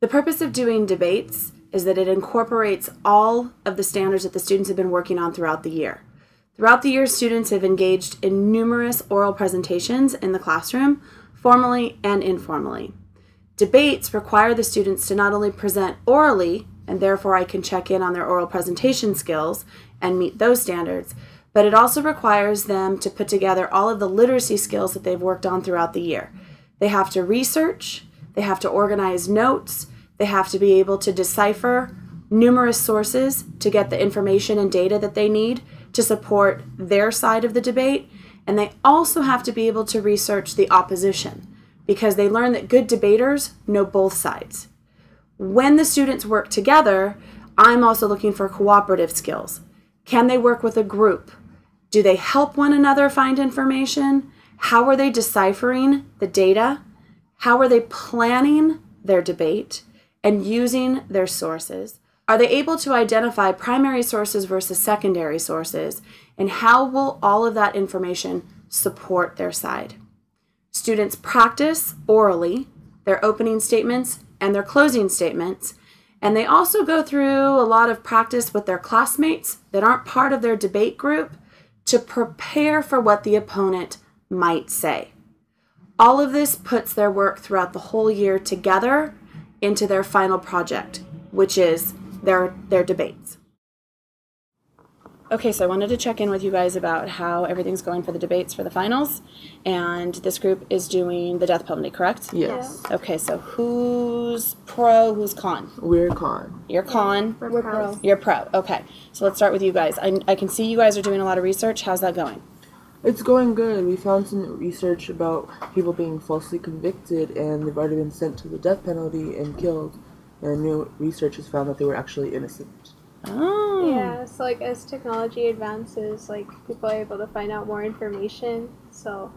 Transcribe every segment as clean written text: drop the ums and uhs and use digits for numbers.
The purpose of doing debates is that it incorporates all of the standards that the students have been working on throughout the year. Throughout the year, students have engaged in numerous oral presentations in the classroom, formally and informally. Debates require the students to not only present orally, and therefore I can check in on their oral presentation skills and meet those standards, but it also requires them to put together all of the literacy skills that they've worked on throughout the year. They have to research, they have to organize notes, they have to be able to decipher numerous sources to get the information and data that they need to support their side of the debate, and they also have to be able to research the opposition because they learn that good debaters know both sides. When the students work together, I'm also looking for cooperative skills. Can they work with a group? Do they help one another find information? How are they deciphering the data? How are they planning their debate and using their sources? Are they able to identify primary sources versus secondary sources? And how will all of that information support their side? Students practice orally their opening statements and their closing statements, and they also go through a lot of practice with their classmates that aren't part of their debate group to prepare for what the opponent might say. All of this puts their work throughout the whole year together into their final project, which is their debates. Okay, so I wanted to check in with you guys about how everything's going for the debates for the finals, and this group is doing the death penalty, correct? Yes. Yeah. Okay, so who's pro, who's con? We're con. You're con. We're pro. You're pro. Okay, so let's start with you guys. I can see you guys are doing a lot of research. How's that going? It's going good. We found some research about people being falsely convicted and they've already been sent to the death penalty and killed. And new research has found that they were actually innocent. Oh. Yeah, so like as technology advances, like people are able to find out more information. So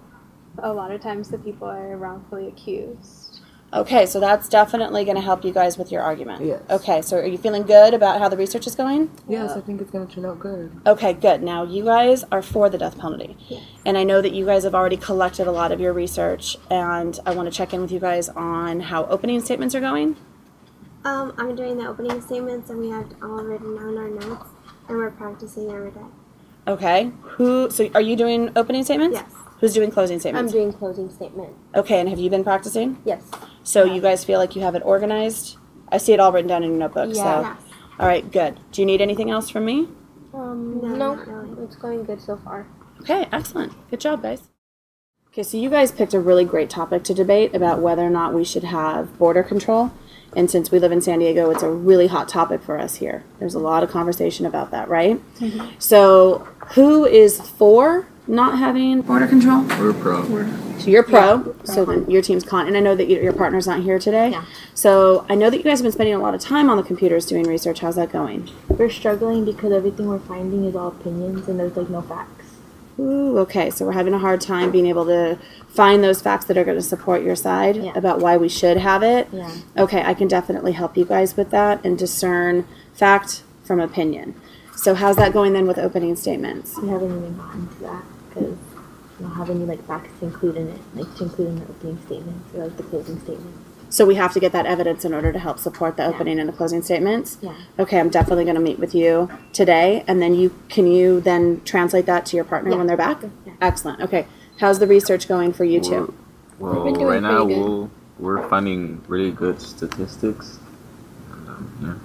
a lot of times the people are wrongfully accused. Okay, so that's definitely going to help you guys with your argument. Yes. Okay, so are you feeling good about how the research is going? Yes, I think it's going to turn out good. Okay, good. Now, you guys are for the death penalty. Yes. And I know that you guys have already collected a lot of your research, and I want to check in with you guys on how opening statements are going. I'm doing the opening statements, and we have all written down our notes, and we're practicing every day. Okay. So are you doing opening statements? Yes. Who's doing closing I'm statements? doing closing statement. Okay, and have you been practicing? Yes. So you guys feel like you have it organized? I see it all written down in your notebook. Yeah. So. Yes. All right, good. Do you need anything else from me? No, not really. It's going good so far. Okay, excellent. Good job, guys. Okay, so you guys picked a really great topic to debate about whether or not we should have border control. And since we live in San Diego, it's a really hot topic for us here. There's a lot of conversation about that, right? Mm-hmm. So who is for not having border control? We're pro. So you're pro, so then your team's con. And I know that your partner's not here today. Yeah. So I know that you guys have been spending a lot of time on the computers doing research. How's that going? We're struggling because everything we're finding is all opinions and there's like no facts. Ooh, okay, so we're having a hard time being able to find those facts that are going to support your side about why we should have it. Yeah. Okay, I can definitely help you guys with that and discern fact from opinion. So how's that going then with opening statements? We haven't even gotten to that because we don't have any like facts to include in it, like to include in the opening statements or like the closing statements. So we have to get that evidence in order to help support the opening and the closing statements? Yeah. Okay, I'm definitely going to meet with you today, and then can you then translate that to your partner when they're back? Yeah. Excellent. Okay, how's the research going for you two? Well, been doing right now pretty we're finding really good statistics. And,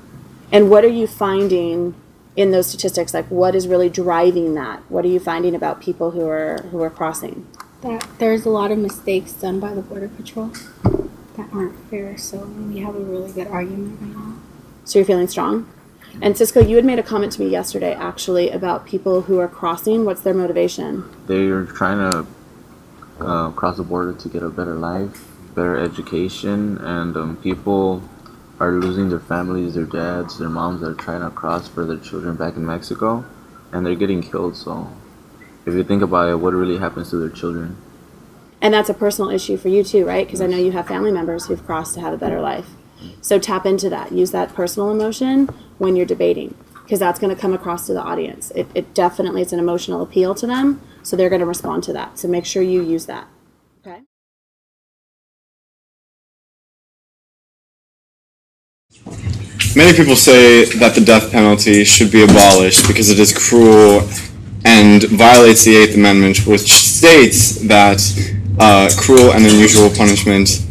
And what are you finding in those statistics? Like, what is really driving that? What are you finding about people who are crossing? That there's a lot of mistakes done by the Border Patrol that aren't fair, so we have a really good argument right now. So you're feeling strong? And Cisco, you had made a comment to me yesterday, actually, about people who are crossing. What's their motivation? they're trying to cross the border to get a better life, better education, and people are losing their families, their dads, their moms that are trying to cross for their children back in Mexico, and they're getting killed. So if you think about it, what really happens to their children? And that's a personal issue for you too, right? Because I know you have family members who've crossed to have a better life. So tap into that. Use that personal emotion when you're debating, because that's going to come across to the audience. It definitely is an emotional appeal to them, so they're going to respond to that. So make sure you use that. Okay? Many people say that the death penalty should be abolished because it is cruel and violates the Eighth Amendment, which states that cruel and unusual punishment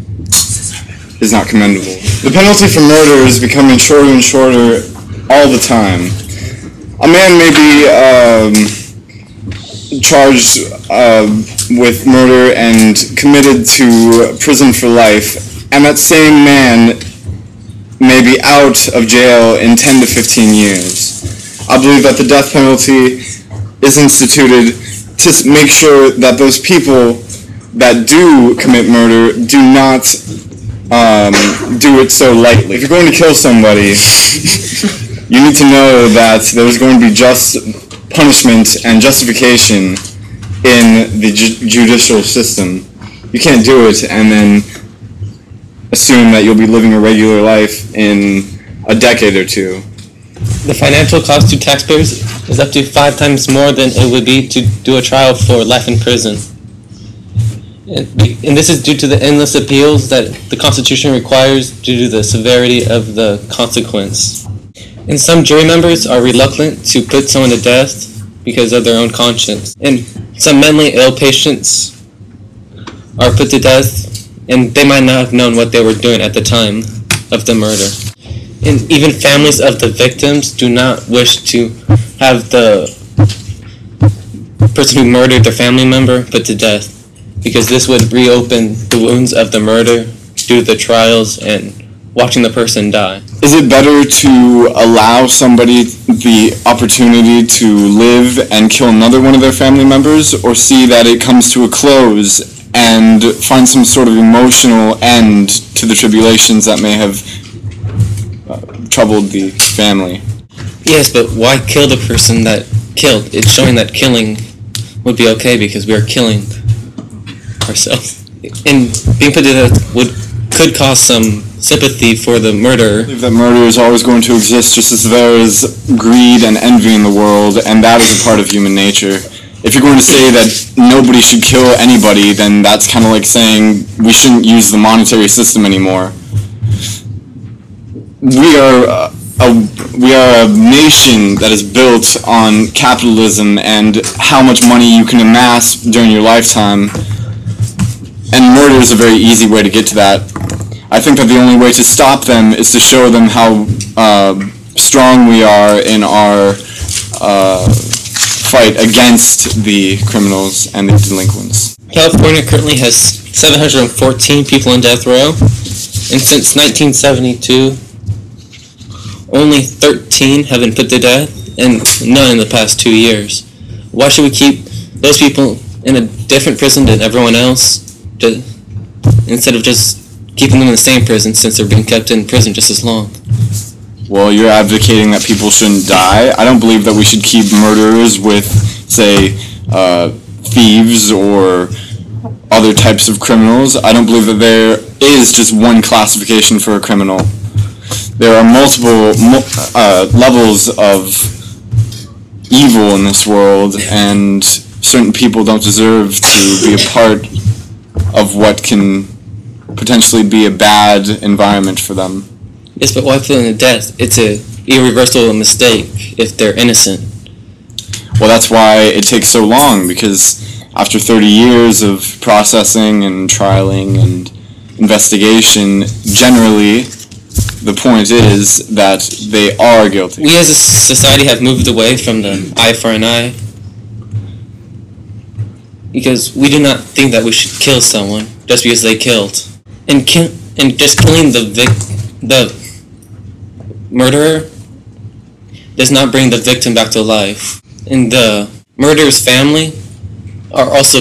is not commendable. The penalty for murder is becoming shorter and shorter all the time. A man may be charged with murder and committed to prison for life, and that same man may be out of jail in 10 to 15 years. I believe that the death penalty is instituted to make sure that those people that do commit murder do not do it so lightly. If you're going to kill somebody, you need to know that there's going to be just punishment and justification in the judicial system. You can't do it and then assume that you'll be living a regular life in a decade or two. The financial cost to taxpayers is up to 5 times more than it would be to do a trial for life in prison. And this is due to the endless appeals that the Constitution requires due to the severity of the consequence. And some jury members are reluctant to put someone to death because of their own conscience. And some mentally ill patients are put to death and they might not have known what they were doing at the time of the murder. And even families of the victims do not wish to have the person who murdered their family member put to death, because this would reopen the wounds of the murder due to the trials and watching the person die. Is it better to allow somebody the opportunity to live and kill another one of their family members, or see that it comes to a close and find some sort of emotional end to the tribulations that may have troubled the family? Yes, but why kill the person that killed? It's showing that killing would be okay because we are killing ourselves. And being put to death could cause some sympathy for the murderer. I believe that murder is always going to exist, just as there is greed and envy in the world, and that is a part of human nature. If you're going to say that nobody should kill anybody, then that's kind of like saying we shouldn't use the monetary system anymore. We are a nation that is built on capitalism and how much money you can amass during your lifetime, and murder is a very easy way to get to that. I think that the only way to stop them is to show them how strong we are in our fight against the criminals and the delinquents. California currently has 714 people on death row, and since 1972, only 13 have been put to death, and none in the past 2 years. Why should we keep those people in a different prison than everyone else, instead of just keeping them in the same prison since they're being kept in prison just as long? Well, you're advocating that people shouldn't die. I don't believe that we should keep murderers with, say, thieves or other types of criminals. I don't believe that there is just one classification for a criminal. There are multiple levels of evil in this world, and certain people don't deserve to be a part of what can potentially be a bad environment for them. Yes, but why put them to death? It's an irreversible mistake if they're innocent. Well, that's why it takes so long, because after 30 years of processing and trialing and investigation, generally the point is that they are guilty. We as a society have moved away from the eye for an eye, because we do not think that we should kill someone just because they killed. And just killing the murderer does not bring the victim back to life. And the murderer's family are also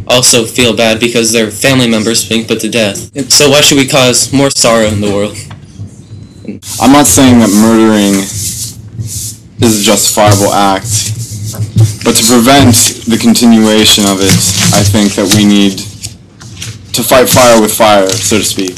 also feel bad because their family members being put to death. And so why should we cause more sorrow in the world? I'm not saying that murdering is a justifiable act, but to prevent the continuation of it, I think that we need to fight fire with fire, so to speak.